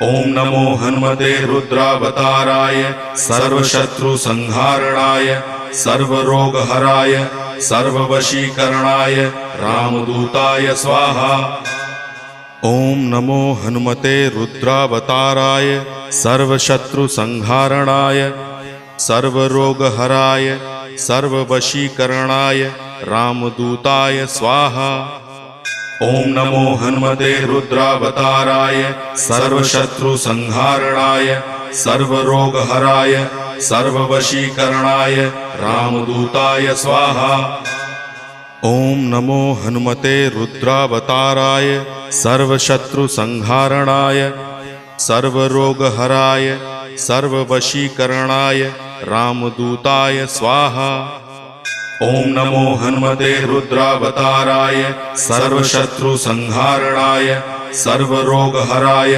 ओम नमो हनुमते रुद्रावताराय सर्वशत्रुसंहारणाय सर्वरोगहराय सर्ववशीकरणाय रामदूताय स्वाहा। ओम नमो हनुमते रुद्रावताराय सर्वशत्रुसंहारणाय सर्वरोगहराय सर्ववशीकरणाय रामदूताय स्वाहा। ओम नमो हनुमते रुद्रावताराय सर्वशत्रुसंहारणाय सर्वरोगहराय सर्ववशीकरणाय रामदूताय स्वाहा। ओम नमो हनुमते रुद्रावताराय सर्वशत्रुसंहारणाय सर्वरोगहराय सर्ववशीकरणाय रामदूताय स्वाहा। ओम नमो हनुमते रुद्रावताराय सर्वशत्रुसंहारणाय सर्वरोगहराय